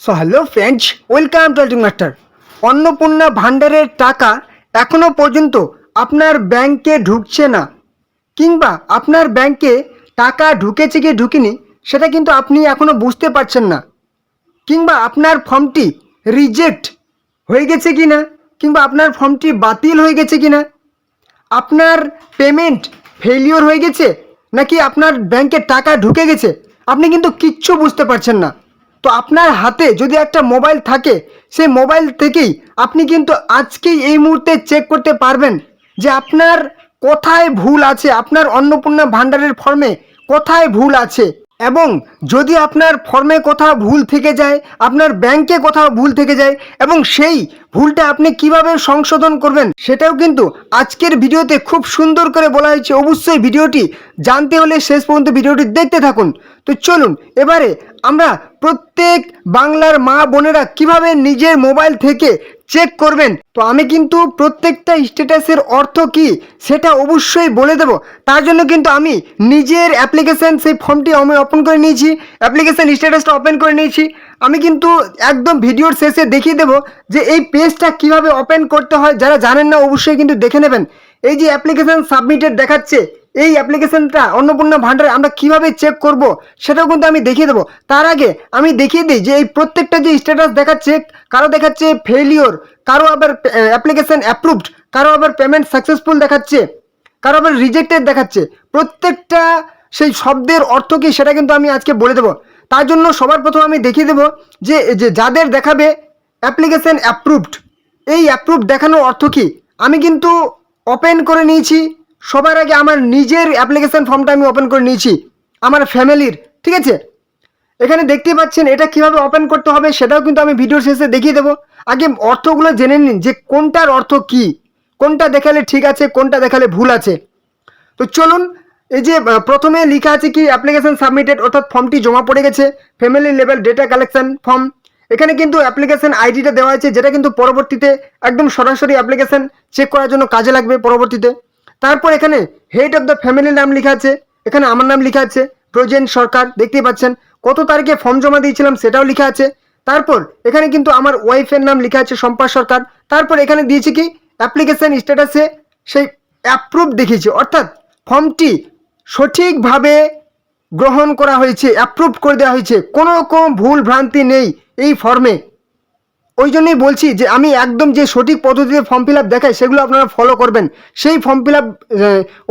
So hello friends, welcome to ultimate master. Annapurna ভাণ্ডারের টাকা এখনও পর্যন্ত আপনার ব্যাংকে ঢুকছে না, কিংবা আপনার ব্যাংকে টাকা ঢুকেছে কি ঢুকেনি সেটা কিন্তু আপনি এখনও বুঝতে পারছেন না, কিংবা আপনার ফর্মটি রিজেক্ট হয়ে গেছে কি না, কিংবা আপনার ফর্মটি বাতিল হয়ে গেছে কি না, আপনার পেমেন্ট ফেলিওর হয়ে গেছে নাকি আপনার ব্যাংকে টাকা ঢুকে গেছে, আপনি কিন্তু কিচ্ছু বুঝতে পারছেন না। তো আপনার হাতে যদি একটা মোবাইল থাকে, সেই মোবাইল থেকেই আপনি কিন্তু আজকেই এই মুহূর্তে চেক করতে পারবেন যে আপনার কোথায় ভুল আছে, আপনার অন্নপূর্ণা ভাণ্ডারের ফর্মে কোথায় ভুল আছে। এবং যদি আপনার ফর্মে কোথাও ভুল থেকে যায়, আপনার ব্যাংকে কোথাও ভুল থেকে যায়, এবং সেই ভুলটা আপনি কিভাবে সংশোধন করবেন সেটাও কিন্তু আজকের ভিডিওতে খুব সুন্দর করে বলা হয়েছে। অবশ্যই ভিডিওটি জানতে হলে শেষ পর্যন্ত ভিডিওটি দেখতে থাকুন। তো চলুন এবারে আমরা প্রত্যেক বাংলার মা বোনেরা কিভাবে নিজের মোবাইল থেকে চেক করবেন। তো আমি কিন্তু প্রত্যেকটা স্ট্যাটাসের অর্থ কি সেটা অবশ্যই বলে দেব। তার জন্য কিন্তু আমি নিজের অ্যাপ্লিকেশান সেই ফর্মটি আমি ওপেন করে নিয়েছি, অ্যাপ্লিকেশান স্ট্যাটাসটা ওপেন করে নিয়েছি। আমি কিন্তু একদম ভিডিওর শেষে দেখিয়ে দেবো যে এই পেজটা কিভাবে ওপেন করতে হয়। যারা জানেন না অবশ্যই কিন্তু দেখে নেবেন। এই যে অ্যাপ্লিকেশান সাবমিটেড দেখাচ্ছে, এই অ্যাপ্লিকেশানটা অন্নপূর্ণা ভাণ্ডারে আমরা কিভাবে চেক করব সেটাও কিন্তু আমি দেখিয়ে দেবো। তার আগে আমি দেখিয়ে দিই যে এই প্রত্যেকটা যে স্ট্যাটাস দেখাচ্ছে, কারো দেখাচ্ছে ফেলিওর, কারো আবার অ্যাপ্লিকেশান অ্যাপ্রুভড, কারো আবার পেমেন্ট সাকসেসফুল দেখাচ্ছে, কারো আবার রিজেক্টেড দেখাচ্ছে। প্রত্যেকটা সেই শব্দের অর্থ কী সেটা কিন্তু আমি আজকে বলে দেবো। তার জন্য সবার প্রথম আমি দেখিয়ে দেবো যে যাদের দেখাবে অ্যাপ্লিকেশান অ্যাপ্রুভড, এই অ্যাপ্রুভড দেখানোর অর্থ কী আমি কিন্তু ওপেন করে নিয়েছি। সবার আগে আমার নিজের অ্যাপ্লিকেশান ফর্মটা আমি ওপেন করে নিয়েছি, আমার ফ্যামিলির, ঠিক আছে। এখানে দেখতে পাচ্ছেন এটা কিভাবে ওপেন করতে হবে সেটাও কিন্তু আমি ভিডিওর শেষে দেখিয়ে দেবো। আগে অর্থগুলো জেনে নিন যে কোনটার অর্থ কি, কোনটা দেখালে ঠিক আছে, কোনটা দেখালে ভুল আছে। তো চলুন, এই যে প্রথমে লেখা আছে কি অ্যাপ্লিকেশন সাবমিটেড, অর্থাৎ ফর্মটি জমা পড়ে গেছে, family level data collection form. এখানে কিন্তু অ্যাপ্লিকেশন আইডিটা দেওয়া আছে, যেটা কিন্তু পরবর্তীতে একদম সরাসরি অ্যাপ্লিকেশন চেক করার জন্য কাজে লাগবে পরবর্তীতে। তারপর এখানে হেড অফ দ্য ফ্যামিলির নাম লেখা আছে, এখানে আমার নাম লেখা আছে প্রজেন সরকার, দেখতেই পাচ্ছেন। কত তারিখে ফর্ম জমা দিয়েছিলাম সেটাও লেখা আছে। তারপর এখানে কিন্তু আমার ওয়াইফের নাম লেখা আছে শম্পা সরকার। তারপর এখানে দিয়েছি কি অ্যাপ্লিকেশন স্ট্যাটাসে সেই অ্যাপ্রুভ দেখিয়েছি, অর্থাৎ ফর্মটি সঠিকভাবে গ্রহণ করা হয়েছে, অ্যাপ্রুভ করে দেওয়া হয়েছে, কোনো রকম ভুল ভ্রান্তি নেই এই ফর্মে। ওই জন্যই বলছি যে আমি একদম যে সঠিক পদ্ধতিতে ফর্ম ফিল আপ দেখাই সেগুলো আপনারা ফলো করবেন। সেই ফর্ম ফিল আপ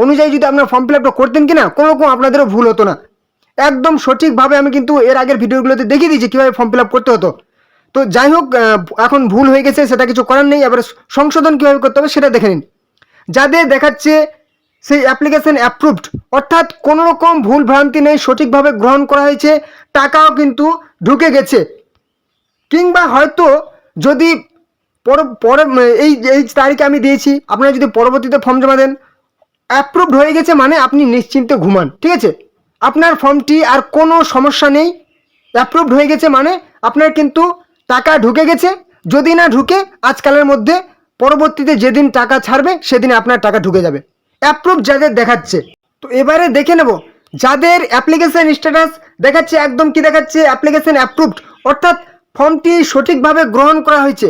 অনুযায়ী যদি আপনারা ফর্ম ফিল আপটা করতেন কিনা কোনো রকম আপনাদেরও ভুল হতো না। একদম সঠিকভাবে আমি কিন্তু এর আগের ভিডিওগুলোতে দেখিয়ে দিয়েছি কীভাবে ফর্ম ফিল আপ করতে হতো। তো যাই হোক, এখন ভুল হয়ে গেছে সেটা কিছু করার নেই, এবার সংশোধন কীভাবে করতে হবে সেটা দেখে নিন। যাদের দেখাচ্ছে সেই অ্যাপ্লিকেশন অ্যাপ্রুভড, অর্থাৎ কোনো রকম ভুল ভ্রান্তি নেই, সঠিকভাবে গ্রহণ করা হয়েছে, টাকাও কিন্তু ঢুকে গেছে। কিংবা হয়তো যদি পরে এই এই তারিখে আমি দিয়েছি, আপনারা যদি পরবর্তীতে ফর্ম জমা দেন, অ্যাপ্রুভড হয়ে গেছে মানে আপনি নিশ্চিন্তে ঘুমান, ঠিক আছে। আপনার ফর্মটি আর কোনো সমস্যা নেই, অ্যাপ্রুভড হয়ে গেছে মানে আপনার কিন্তু টাকা ঢুকে গেছে। যদি না ঢুকে আজকালের মধ্যে পরবর্তীতে যেদিন টাকা ছাড়বে সেদিন আপনার টাকা ঢুকে যাবে, অ্যাপ্রুভ যাদের দেখাচ্ছে। তো এবারে দেখে নেব যাদের অ্যাপ্লিকেশন স্ট্যাটাস দেখাচ্ছে একদম কি দেখাচ্ছে অ্যাপ্লিকেশন অ্যাপ্রুভড, অর্থাৎ ফর্মটি সঠিকভাবে গ্রহণ করা হয়েছে,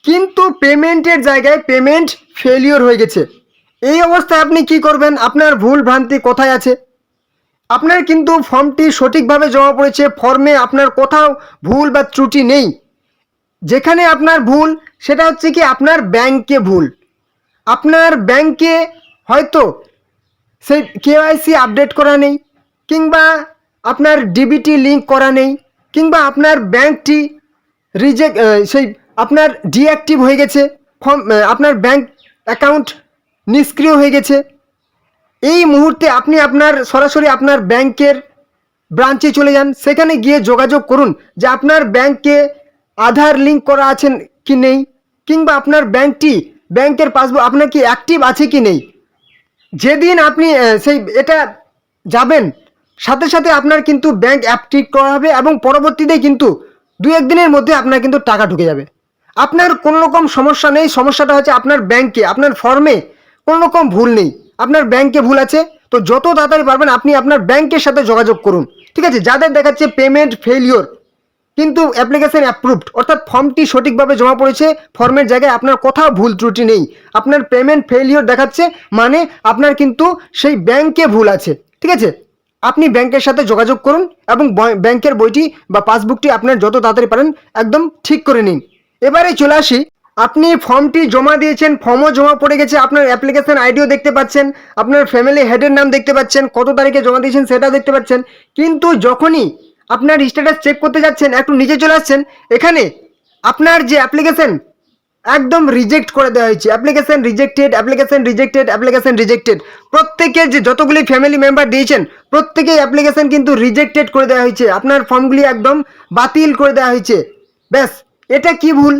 কিন্তু পেমেন্টের জায়গায় পেমেন্ট ফেলিওর হয়ে গেছে। এই অবস্থায় আপনি কি করবেন, আপনার ভুল ভ্রান্তি কোথায় আছে। আপনার কিন্তু ফর্মটি সঠিকভাবে জমা পড়েছে, ফর্মে আপনার কোথাও ভুল বা ত্রুটি নেই। যেখানে আপনার ভুল সেটা হচ্ছে কি আপনার ব্যাংকে ভুল। আপনার ব্যাংকে হয়তো সেই কেওয়াইসি আপডেট করা নেই, কিংবা আপনার ডিবিটি লিঙ্ক করা নেই, কিংবা আপনার ব্যাংকটি রিজেক্ট সেই আপনার ডিঅ্যাক্টিভ হয়ে গেছে, ফর্ম আপনার ব্যাংক অ্যাকাউন্ট নিষ্ক্রিয় হয়ে গেছে। এই মুহূর্তে আপনি আপনার সরাসরি আপনার ব্যাংকের ব্রাঞ্চে চলে যান, সেখানে গিয়ে যোগাযোগ করুন যে আপনার ব্যাংকে আধার লিঙ্ক করা আছেন কি নেই, কিংবা আপনার ব্যাংকের পাসবুক আপনার কি অ্যাক্টিভ আছে কি নেই। যেদিন আপনি সেই এটা যাবেন, সাথে সাথে আপনার কিন্তু ব্যাংক অ্যাক্টিভ করা হবে, এবং পরবর্তীতে কিন্তু 2-1 দিনের মধ্যে আপনার কিন্তু টাকা ঢুকে যাবে। আপনার কোনো রকম সমস্যা নেই, সমস্যাটা হচ্ছে আপনার ব্যাংকে, আপনার ফর্মে কোনো রকম ভুল নেই, আপনার ব্যাংকে ভুল আছে। তো যত তাড়াতাড়ি পারবেন আপনি আপনার ব্যাংকের সাথে যোগাযোগ করুন, ঠিক আছে। যাদের দেখাচ্ছে পেমেন্ট ফেলিওর, কিন্তু অ্যাপ্লিকেশন অ্যাপ্রুভড, অর্থাৎ ফর্মটি সঠিকভাবে জমা পড়েছে, ফর্মের জায়গায় আপনার কোথাও ভুল ত্রুটি নেই, আপনার পেমেন্ট ফেলিওর দেখাচ্ছে, মানে আপনার কিন্তু সেই ব্যাংকে ভুল আছে। ঠিক আছে, আপনি ব্যাংকের সাথে যোগাযোগ করুন এবং ব্যাংকের বইটি বা পাসবুকটি আপনার যত তাড়াতাড়ি পারেন একদম ঠিক করে নিন। এবারে চলে আসি, আপনি ফর্মটি জমা দিয়েছেন, ফর্মও জমা পড়ে গেছে, আপনার অ্যাপ্লিকেশন আইডিও দেখতে পাচ্ছেন, আপনার ফ্যামিলি হেডের নাম দেখতে পাচ্ছেন, কত তারিখে জমা দিয়েছেন সেটা দেখতে পাচ্ছেন, কিন্তু যখনই আপনার স্ট্যাটাস চেক করতে যাচ্ছেন, একটু নিচে চলে আসছেন, এখানে আপনার যে অ্যাপ্লিকেশন একদম রিজেক্ট করে দেওয়া হয়েছে, application rejected, application rejected, application rejected. প্রত্যেকের যে যতগুলি ফ্যামিলি মেম্বার দিয়েছেন প্রত্যেকেই অ্যাপ্লিকেশন কিন্তু রিজেক্টেড করে দেওয়া হয়েছে, আপনার ফর্মগুলি একদম বাতিল করে দেওয়া হয়েছে। ব্যাস, এটা কি ভুল?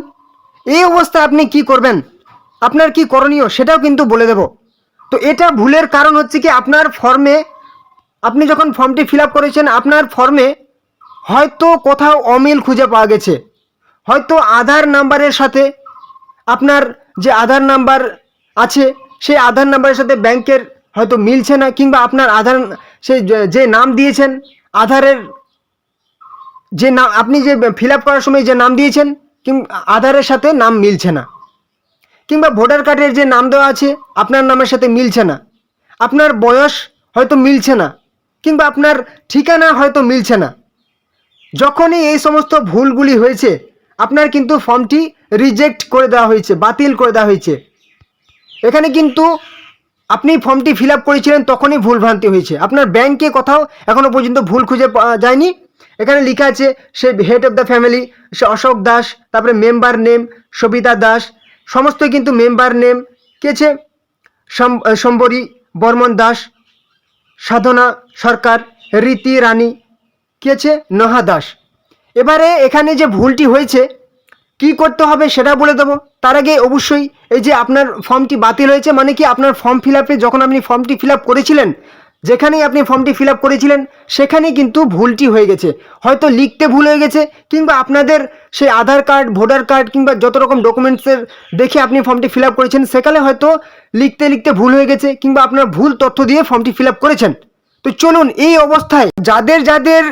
এই অবস্থায় আপনি কি করবেন, আপনার কি করণীয় সেটাও কিন্তু বলে দেব। তো এটা ভুলের কারণ হচ্ছে কি, আপনার ফর্মে, আপনি যখন ফর্মটি ফিল আপ করেছেন, আপনার ফর্মে হয়তো কোথাও অমিল খুঁজে পাওয়া গেছে, হয়তো আধার নাম্বারের সাথে আপনার যে আধার নাম্বার আছে সেই আধার নাম্বারের সাথে ব্যাংকের হয়তো মিলছে না, কিংবা আপনার আধার সেই যে নাম দিয়েছেন আধারের যে নাম, আপনি যে ফিল আপ করার সময় যে নাম দিয়েছেন কিংবা আধারের সাথে নাম মিলছে না, কিংবা ভোটার কার্ডের যে নাম দেওয়া আছে আপনার নামের সাথে মিলছে না, আপনার বয়স হয়তো মিলছে না, কিংবা আপনার ঠিকানা হয়তো মিলছে না। যখনই এই সমস্ত ভুলগুলি হয়েছে আপনার কিন্তু ফর্মটি রিজেক্ট করে দেওয়া হয়েছে, বাতিল করে দেওয়া হয়েছে। এখানে কিন্তু আপনি ফর্মটি ফিল আপ করেছিলেন তখনই ভুলভ্রান্তি হয়েছে, আপনার ব্যাংকে কোথাও এখনও পর্যন্ত ভুল খুঁজে পাওয়া যায়নি। এখানে লেখা আছে সে হেড অফ দ্য ফ্যামিলি, সে অশোক দাস, তারপরে মেম্বার নেম সবিতা দাস, সমস্ত কিন্তু মেম্বার নেম কে আছে সম্বরী বর্মন দাস, সাধনা সরকার, রীতি রানী কে আছে নহা দাস। এবারে এখানে যে ভুলটি হয়েছে কি করতে হবে সেটা বলে দেবো। তার আগে অবশ্যই এই যে আপনার ফর্মটি বাতিল হয়েছে, মানে কি আপনার ফর্ম ফিল আপে যখন আপনি ফর্মটি ফিল আপ করেছিলেন, যেখানেই আপনি ফর্মটি ফিল আপ করেছিলেন সেখানেই কিন্তু ভুলটি হয়ে গেছে, হয়তো লিখতে ভুল হয়ে গেছে, কিংবা আপনাদের সেই আধার কার্ড, ভোটার কার্ড কিংবা যত রকম ডকুমেন্টসের দেখে আপনি ফর্মটি ফিল আপ করেছেন সেখানে হয়তো লিখতে লিখতে ভুল হয়ে গেছে, কিংবা আপনার ভুল তথ্য দিয়ে ফর্মটি ফিল আপ করেছেন। তো চলুন, এই অবস্থায় যাদের যাদের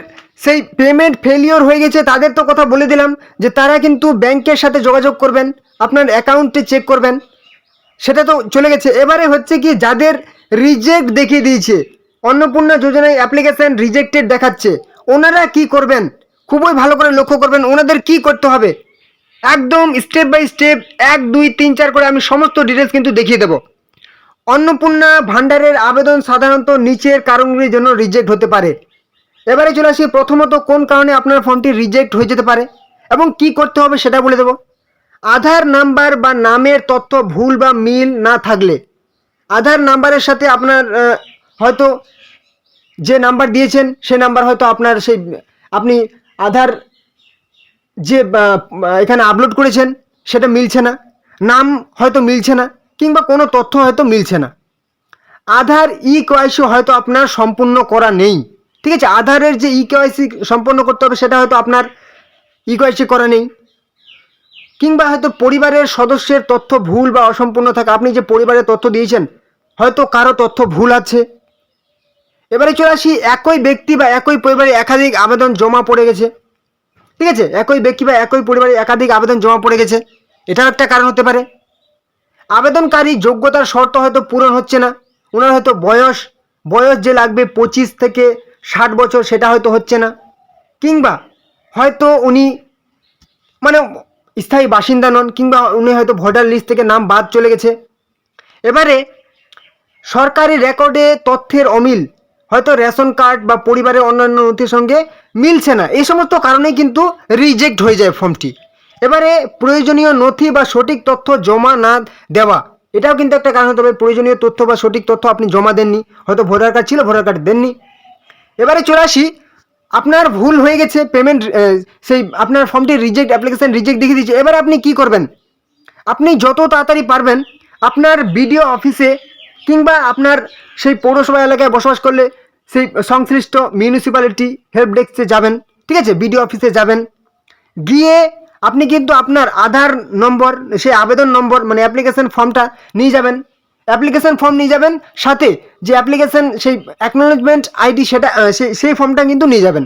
সেই পেমেন্ট ফেলিওর হয়ে গেছে তাদের তো কথা বলে দিলাম যে তারা কিন্তু ব্যাংকের সাথে যোগাযোগ করবেন, আপনার অ্যাকাউন্টে চেক করবেন, সেটা তো চলে গেছে। এবারে হচ্ছে কি, যাদের রিজেক্ট দেখিয়ে দিয়েছে, অন্নপূর্ণা যোজনায় অ্যাপ্লিকেশন রিজেক্টেড দেখাচ্ছে, ওনারা কি করবেন খুবই ভালো করে লক্ষ্য করবেন, ওনাদের কি করতে হবে একদম স্টেপ বাই স্টেপ 1 2 3 4 করে আমি সমস্ত ডিটেলস কিন্তু দেখিয়ে দেবো। অন্নপূর্ণা ভান্ডারের আবেদন সাধারণত নিচের কারণগুলির জন্য রিজেক্ট হতে পারে। এবারে চলে আসি, প্রথমত কোন কারণে আপনার ফর্মটি রিজেক্ট হয়ে যেতে পারে এবং কি করতে হবে সেটা বলে দেবো। আধার নাম্বার বা নামের তথ্য ভুল বা মিল না থাকলে, আধার নাম্বারের সাথে আপনার হয়তো যে নাম্বার দিয়েছেন সে নাম্বার হয়তো আপনার সেই আপনি আধার যে এখানে আপলোড করেছেন সেটা মিলছে না, নাম হয়তো মিলছে না, কিংবা কোনো তথ্য হয়তো মিলছে না। আধার কেওয়াইসি হয়তো আপনার সম্পূর্ণ করা নেই, ঠিক আছে, আধারের যে কেওয়াইসি সম্পন্ন করতে হবে সেটা হয়তো আপনার কেওয়াইসি করা নেই, কিংবা হয়তো পরিবারের সদস্যের তথ্য ভুল বা অসম্পূর্ণ থাকে, আপনি যে পরিবারের তথ্য দিয়েছেন হয়তো কারো তথ্য ভুল আছে। এবারে চলে আসি, একই ব্যক্তি বা একই পরিবারে একাধিক আবেদন জমা পড়ে গেছে, ঠিক আছে, একই ব্যক্তি বা একই পরিবারে একাধিক আবেদন জমা পড়ে গেছে, এটাও একটা কারণ হতে পারে। আবেদনকারী যোগ্যতার শর্ত হয়তো পূরণ হচ্ছে না, ওনার হয়তো বয়স যে লাগবে 25 থেকে 60 বছর সেটা হয়তো হচ্ছে না, কিংবা হয়তো উনি মানে স্থায়ী বাসিন্দা নন, কিংবা উনি হয়তো ভোটার লিস্ট থেকে নাম বাদ চলে গেছে। এবারে সরকারি রেকর্ডে তথ্যের অমিল, হয়তো রেশন কার্ড বা পরিবারের অন্যান্য নথির সঙ্গে মিলছে না, এই সমস্ত কারণেই কিন্তু রিজেক্ট হয়ে যায় ফর্মটি। এবারে প্রয়োজনীয় নথি বা সঠিক তথ্য জমা না দেওয়া, এটাও কিন্তু একটা কারণ হতে পারে, প্রয়োজনীয় তথ্য বা সঠিক তথ্য আপনি জমা দেননি, হয়তো ভোটার কার্ড ছিল ভোটার কার্ড দেননি। এবারে চলে আসি, আপনার ভুল হয়ে গেছে, পেমেন্ট সেই আপনার ফর্মটি রিজেক্ট, অ্যাপ্লিকেশন রিজেক্ট দেখিয়ে দিচ্ছে। এবারে আপনি কি করবেন, আপনি যত তাড়াতাড়ি পারবেন আপনার বিডিও অফিসে কিংবা আপনার সেই পৌরসভা এলাকায় বসবাস করলে সেই সংশ্লিষ্ট মিউনিসিপ্যালিটি হেল্প ডেস্কে যাবেন, ঠিক আছে, বিডিও অফিসে যাবেন, গিয়ে আপনি কিন্তু আপনার আধার নম্বর, সেই আবেদন নম্বর মানে অ্যাপ্লিকেশন ফর্মটা নিয়ে যাবেন, অ্যাপ্লিকেশন ফর্ম নিয়ে যাবেন, সাথে যে অ্যাপ্লিকেশন সেই অ্যাকনোলেজমেন্ট আইডি সেটা সেই ফর্মটা কিন্তু নিয়ে যাবেন।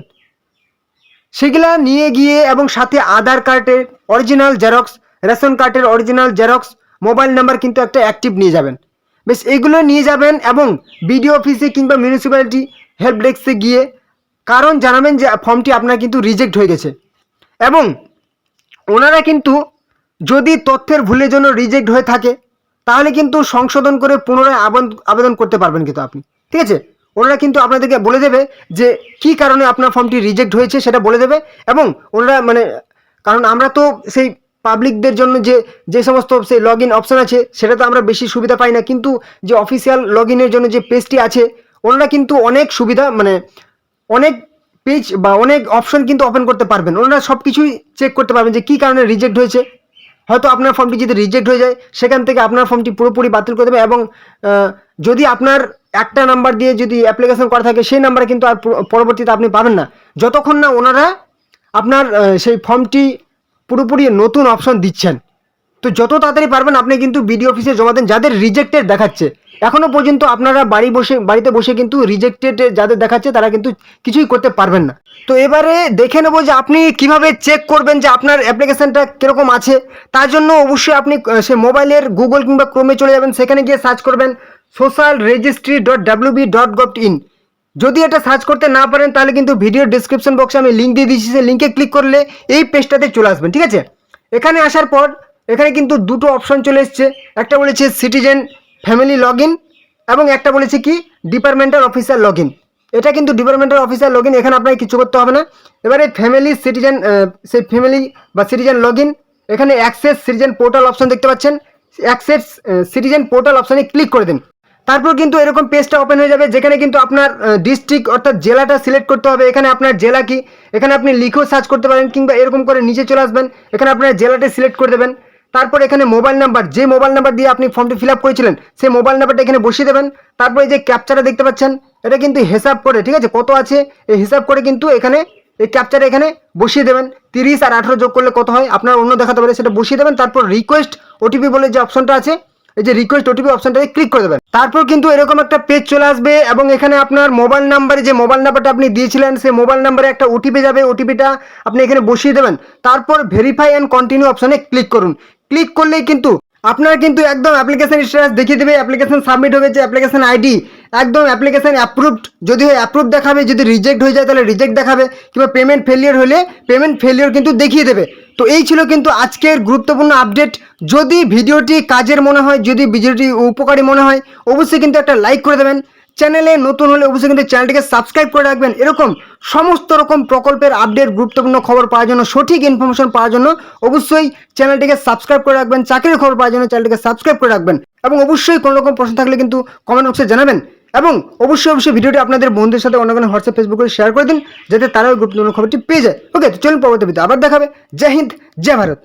সেগুলা নিয়ে গিয়ে এবং সাথে আধার কার্ডের অরিজিনাল জেরক্স, রেশন কার্ডের অরিজিনাল জেরক্স, মোবাইল নাম্বার কিন্তু একটা অ্যাক্টিভ নিয়ে যাবেন। বেশ এগুলো নিয়ে যাবেন এবং বিডিও অফিসে কিংবা মিউনিসিপ্যালিটি হেল্প ডেস্কে গিয়ে কারণ জানাবেন যে ফর্মটি আপনার কিন্তু রিজেক্ট হয়ে গেছে। এবং ওনারা কিন্তু যদি তথ্যের ভুলের জন্য রিজেক্ট হয়ে থাকে তাহলে কিন্তু সংশোধন করে পুনরায় আবেদন করতে পারবেন কিন্তু আপনি, ঠিক আছে। ওনারা কিন্তু আপনাদেরকে বলে দেবে যে কি কারণে আপনার ফর্মটি রিজেক্ট হয়েছে সেটা বলে দেবে। এবং ওনারা কারণ আমরা তো সেই পাবলিকদের জন্য যে সমস্ত সেই লগ ইন অপশান আছে সেটা তো আমরা বেশি সুবিধা পাই না, কিন্তু যে অফিসিয়াল লগ ইনের জন্য যে পেজটি আছে ওনারা কিন্তু অনেক সুবিধা অনেক পেজ বা অনেক অপশন কিন্তু ওপেন করতে পারবেন। ওনারা সব কিছুই চেক করতে পারবেন যে কী কারণে রিজেক্ট হয়েছে। হয়তো আপনার ফর্মটি যদি রিজেক্ট হয়ে যায় সেখান থেকে আপনার ফর্মটি পুরোপুরি বাতিল করে দেবে। এবং যদি আপনার একটা নাম্বার দিয়ে যদি অ্যাপ্লিকেশন করা থাকে সেই নাম্বারে কিন্তু আর পরবর্তীতে আপনি পাবেন না যতক্ষণ না ওনারা আপনার সেই ফর্মটি পুরোপুরি নতুন অপশন দিচ্ছেন। তো যত তাড়াতাড়ি পারবেন আপনি কিন্তু বিডিও অফিসে জমা দেন। যাদের রিজেক্টেড দেখাচ্ছে এখনও পর্যন্ত আপনারা বাড়িতে বসে কিন্তু রিজেক্টেড যাদের দেখাচ্ছে তারা কিন্তু কিছুই করতে পারবেন না। তো এবারে দেখে নেব যে আপনি কিভাবে চেক করবেন যে আপনার অ্যাপ্লিকেশনটা কীরকম আছে। তার জন্য অবশ্যই আপনি সে মোবাইলের গুগল কিংবা ক্রোমে চলে যাবেন, সেখানে গিয়ে সার্চ করবেন socialregistry.wb.gov.in। যদি এটা সার্চ করতে না পারেন তাহলে কিন্তু ভিডিও ডিসক্রিপশন বক্সে আমি লিঙ্ক দিয়ে দিচ্ছি, সেই লিঙ্কে ক্লিক করলে এই পেজটাতে চলে আসবেন, ঠিক আছে। এখানে আসার পর এখানে কিন্তু দুটো অপশন চলে এসছে, একটা বলেছে সিটিজেন ফ্যামিলি লগ ইন এবং একটা বলেছে কি ডিপার্টমেন্টাল অফিসার লগ ইন। এটা কিন্তু ডিপার্টমেন্টাল অফিসার লগ ইন, এখানে আপনাকে কিছু করতে হবে না। এবারে ফ্যামিলি সিটিজেন সেই ফ্যামিলি বা সিটিজেন লগ ইন, এখানে অ্যাক্সেস সিটিজেন পোর্টাল অপশন দেখতে পাচ্ছেন, অ্যাক্সেস সিটিজেন পোর্টাল অপশানে ক্লিক করে দিন। তারপর কিন্তু এরকম পেজটা ওপেন হয়ে যাবে যেখানে কিন্তু আপনার ডিস্ট্রিক্ট অর্থাৎ জেলাটা সিলেক্ট করতে হবে। এখানে আপনার জেলা কি এখানে আপনি লিখেও সার্চ করতে পারেন কিংবা এরকম করে নিচে চলে আসবেন, এখানে আপনার জেলাটা সিলেক্ট করে দেবেন। তারপর এখানে মোবাইল নাম্বার, যে মোবাইল নাম্বার দিয়ে আপনি ফর্মটি ফিল আপ করেছিলেন সেই মোবাইল নাম্বারটা এখানে বসিয়ে দেবেন। তারপর এই যে ক্যাপচারটা দেখতে পাচ্ছেন এটা কিন্তু হিসাব করে, ঠিক আছে, কত আছে এই হিসাব করে কিন্তু এখানে এই ক্যাপচারে এখানে বসিয়ে দেবেন। 30 আর 18 যোগ করলে কত হয় আপনার অন্য দেখাতে পারে সেটা বসিয়ে দেবেন। তারপর রিকোয়েস্ট ওটিপি বলে যে অপশনটা আছে এই যে রিকোয়েস্ট ওটিপি অপশনটাতে ক্লিক করে দেবেন। তারপর কিন্তু এরকম একটা পেজ চলে আসবে এবং এখানে আপনার মোবাইল নাম্বারে যে মোবাইল নাম্বারটা আপনি দিয়েছিলেন সেই মোবাইল নাম্বারে একটা ওটিপি যাবে, ওটিপিটা আপনি এখানে বসিয়ে দেবেন। তারপর ভেরিফাই অ্যান্ড কন্টিনিউ অপশনে ক্লিক করুন। ক্লিক করলেই কিন্তু আপনার কিন্তু একদম অ্যাপ্লিকেশন স্ট্যাটাস দেখিয়ে দেবে, অ্যাপ্লিকেশন সাবমিট হয়ে গেছে, অ্যাপ্লিকেশন আইডি একদম অ্যাপ্লিকেশন অ্যাপ্রুভড, যদি হয় অ্যাপ্রুভ দেখাবে, যদি রিজেক্ট হয়ে যায় তাহলে রিজেক্ট দেখাবে, কিংবা পেমেন্ট ফেলিয়ার হলে পেমেন্ট ফেলিয়ার কিন্তু দেখিয়ে দেবে। তো এই ছিল কিন্তু আজকের গুরুত্বপূর্ণ আপডেট। যদি ভিডিওটি কাজের মনে হয়, যদি ভিডিওটি উপকারী মনে হয় অবশ্যই কিন্তু একটা লাইক করে দেবেন। চ্যানেলে নতুন হলে অবশ্যই কিন্তু চ্যানেলটিকে সাবস্ক্রাইব করে রাখবেন। এরকম সমস্ত রকম প্রকল্পের আপডেট, গুরুত্বপূর্ণ খবর পাওয়ার জন্য, সঠিক ইনফরমেশন পাওয়ার জন্য অবশ্যই চ্যানেলটিকে সাবস্ক্রাইব করে রাখবেন। চাকরির খবর পাওয়ার জন্য চ্যানেলটিকে সাবস্ক্রাইব করে রাখবেন এবং অবশ্যই কোনো রকম প্রশ্ন থাকলে কিন্তু কমেন্ট বক্সে জানাবেন। এবং অবশ্যই ভিডিওটি আপনাদের বন্ধুদের সাথে অন্য কোনো হোয়াটসঅ্যাপ ফেসবুকে শেয়ার করে দিন যাতে তারাও গুরুত্বপূর্ণ খবরটি পেয়ে যায়। ওকে, তো চলুন পরবর্তী ভিডিও আবার দেখাবে। জয় হিন্দ, জয় ভারত।